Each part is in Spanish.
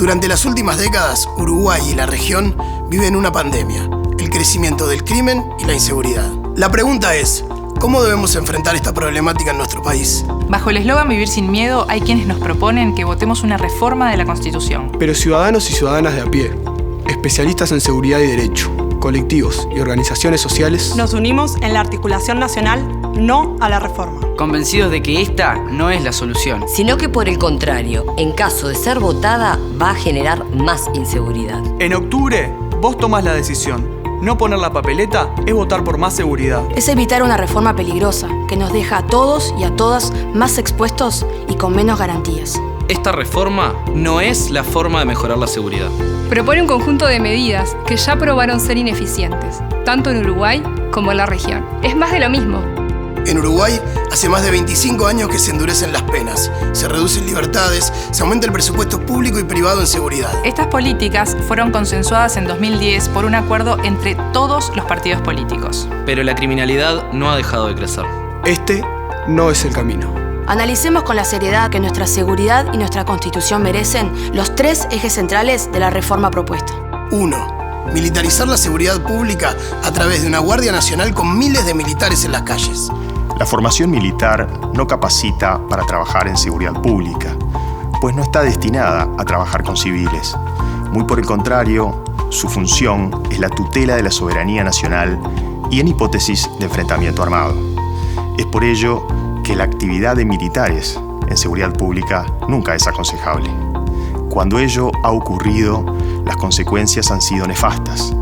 Durante las últimas décadas, Uruguay y la región viven una pandemia, el crecimiento del crimen y la inseguridad. La pregunta es, ¿cómo debemos enfrentar esta problemática en nuestro país? Bajo el eslogan Vivir sin miedo, hay quienes nos proponen que votemos una reforma de la Constitución. Pero ciudadanos y ciudadanas de a pie, especialistas en seguridad y derecho, colectivos y organizaciones sociales, nos unimos en la articulación nacional No a la Reforma. Convencidos de que esta no es la solución, sino que por el contrario, en caso de ser votada, va a generar más inseguridad. En octubre, vos tomás la decisión. No poner la papeleta es votar por más seguridad. Es evitar una reforma peligrosa que nos deja a todos y a todas más expuestos y con menos garantías. Esta reforma no es la forma de mejorar la seguridad. Propone un conjunto de medidas que ya probaron ser ineficientes, tanto en Uruguay como en la región. Es más de lo mismo. En Uruguay, hace más de 25 años que se endurecen las penas, se reducen libertades, se aumenta el presupuesto público y privado en seguridad. Estas políticas fueron consensuadas en 2010 por un acuerdo entre todos los partidos políticos. Pero la criminalidad no ha dejado de crecer. Este no es el camino. Analicemos con la seriedad que nuestra seguridad y nuestra Constitución merecen los 3 ejes centrales de la reforma propuesta. 1. Militarizar la seguridad pública a través de una Guardia Nacional con miles de militares en las calles. La formación militar no capacita para trabajar en seguridad pública, pues no está destinada a trabajar con civiles. Muy por el contrario, su función es la tutela de la soberanía nacional y en hipótesis de enfrentamiento armado. Es por ello que la actividad de militares en seguridad pública nunca es aconsejable. Cuando ello ha ocurrido, las consecuencias han sido nefastas.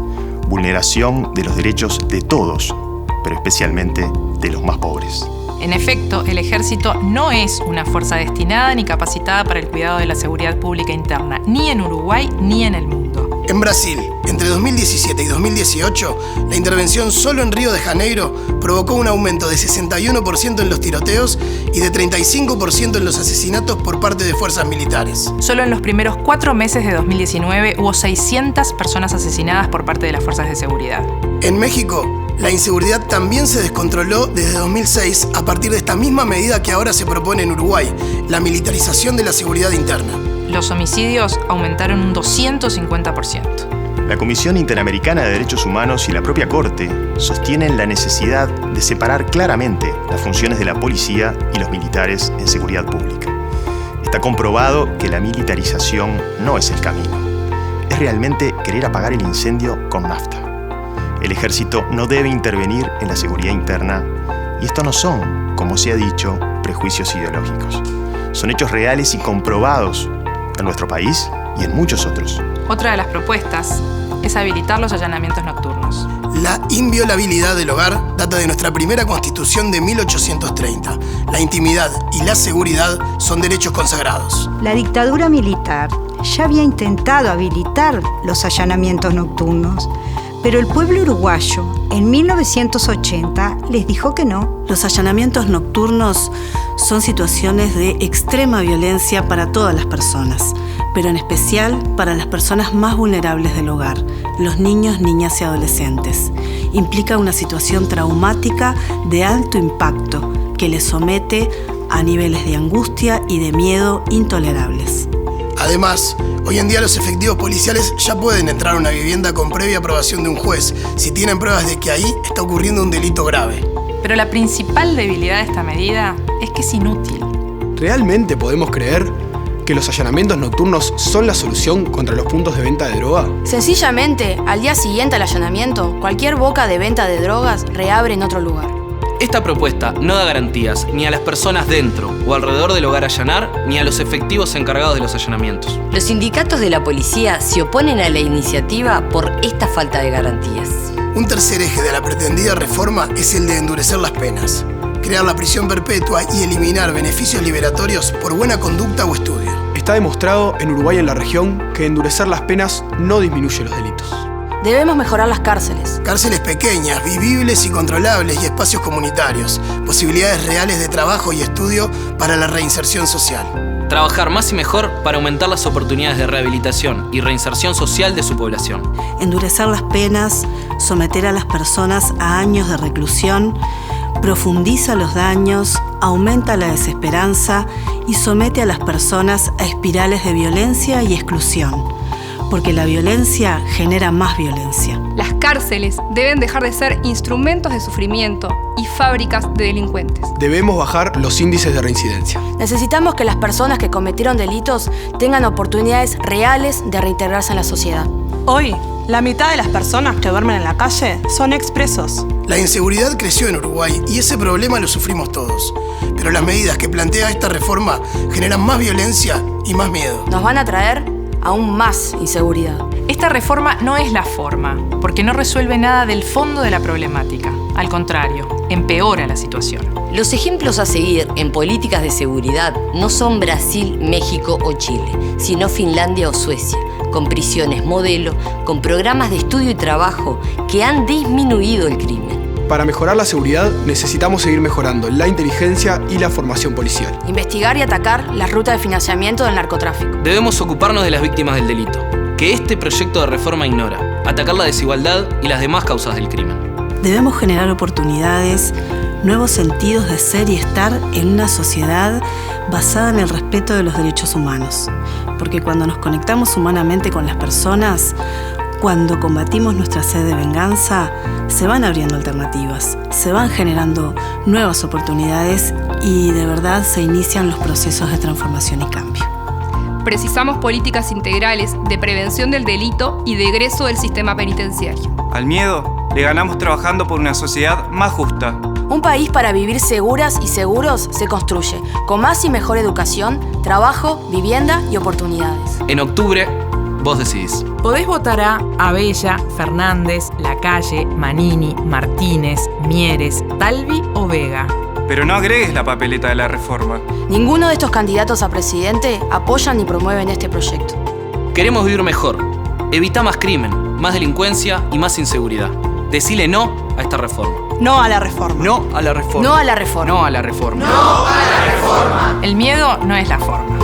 Vulneración de los derechos de todos, pero especialmente de los más pobres. En efecto, el ejército no es una fuerza destinada ni capacitada para el cuidado de la seguridad pública interna, ni en Uruguay ni en el mundo. En Brasil, entre 2017 y 2018, la intervención solo en Río de Janeiro provocó un aumento de 61% en los tiroteos y de 35% en los asesinatos por parte de fuerzas militares. Solo en los primeros 4 meses de 2019 hubo 600 personas asesinadas por parte de las fuerzas de seguridad. En México, la inseguridad también se descontroló desde 2006 a partir de esta misma medida que ahora se propone en Uruguay, la militarización de la seguridad interna. Los homicidios aumentaron un 250%. La Comisión Interamericana de Derechos Humanos y la propia Corte sostienen la necesidad de separar claramente las funciones de la policía y los militares en seguridad pública. Está comprobado que la militarización no es el camino. Es realmente querer apagar el incendio con nafta. El ejército no debe intervenir en la seguridad interna y esto no son, como se ha dicho, prejuicios ideológicos. Son hechos reales y comprobados en nuestro país y en muchos otros. Otra de las propuestas es habilitar los allanamientos nocturnos. La inviolabilidad del hogar data de nuestra primera Constitución de 1830. La intimidad y la seguridad son derechos consagrados. La dictadura militar ya había intentado habilitar los allanamientos nocturnos, pero el pueblo uruguayo, en 1980, les dijo que no. Los allanamientos nocturnos son situaciones de extrema violencia para todas las personas, pero en especial para las personas más vulnerables del hogar, los niños, niñas y adolescentes. Implica una situación traumática de alto impacto que les somete a niveles de angustia y de miedo intolerables. Además, hoy en día los efectivos policiales ya pueden entrar a una vivienda con previa aprobación de un juez si tienen pruebas de que ahí está ocurriendo un delito grave. Pero la principal debilidad de esta medida es que es inútil. ¿Realmente podemos creer que los allanamientos nocturnos son la solución contra los puntos de venta de droga? Sencillamente, al día siguiente al allanamiento, cualquier boca de venta de drogas reabre en otro lugar. Esta propuesta no da garantías ni a las personas dentro o alrededor del hogar a allanar, ni a los efectivos encargados de los allanamientos. Los sindicatos de la policía se oponen a la iniciativa por esta falta de garantías. Un tercer eje de la pretendida reforma es el de endurecer las penas, crear la prisión perpetua y eliminar beneficios liberatorios por buena conducta o estudio. Está demostrado en Uruguay y en la región que endurecer las penas no disminuye los delitos. Debemos mejorar las cárceles. Cárceles pequeñas, vivibles y controlables y espacios comunitarios, posibilidades reales de trabajo y estudio para la reinserción social. Trabajar más y mejor para aumentar las oportunidades de rehabilitación y reinserción social de su población. Endurecer las penas, someter a las personas a años de reclusión, profundiza los daños, aumenta la desesperanza y somete a las personas a espirales de violencia y exclusión, porque la violencia genera más violencia. Las cárceles deben dejar de ser instrumentos de sufrimiento y fábricas de delincuentes. Debemos bajar los índices de reincidencia. Necesitamos que las personas que cometieron delitos tengan oportunidades reales de reintegrarse en la sociedad. Hoy, la mitad de las personas que duermen en la calle son expresos. La inseguridad creció en Uruguay y ese problema lo sufrimos todos. Pero las medidas que plantea esta reforma generan más violencia y más miedo. Nos van a traer aún más inseguridad. Esta reforma no es la forma, porque no resuelve nada del fondo de la problemática. Al contrario, empeora la situación. Los ejemplos a seguir en políticas de seguridad no son Brasil, México o Chile, sino Finlandia o Suecia, con prisiones modelo, con programas de estudio y trabajo que han disminuido el crimen. Para mejorar la seguridad necesitamos seguir mejorando la inteligencia y la formación policial. Investigar y atacar las rutas de financiamiento del narcotráfico. Debemos ocuparnos de las víctimas del delito, que este proyecto de reforma ignora, atacar la desigualdad y las demás causas del crimen. Debemos generar oportunidades, nuevos sentidos de ser y estar en una sociedad basada en el respeto de los derechos humanos. Porque cuando nos conectamos humanamente con las personas, cuando combatimos nuestra sed de venganza, se van abriendo alternativas, se van generando nuevas oportunidades y de verdad se inician los procesos de transformación y cambio. Precisamos políticas integrales de prevención del delito y de egreso del sistema penitenciario. Al miedo le ganamos trabajando por una sociedad más justa. Un país para vivir seguras y seguros se construye con más y mejor educación, trabajo, vivienda y oportunidades. En octubre, vos decidís. Podés votar a Abella, Fernández, Lacalle, Manini, Martínez, Mieres, Talvi o Vega. Pero no agregues la papeleta de la reforma. Ninguno de estos candidatos a presidente apoyan ni promueven este proyecto. Queremos vivir mejor. Evita más crimen, más delincuencia y más inseguridad. Decile no a esta reforma. No a la reforma. No a la reforma. No a la reforma. No a la reforma. El miedo no es la forma.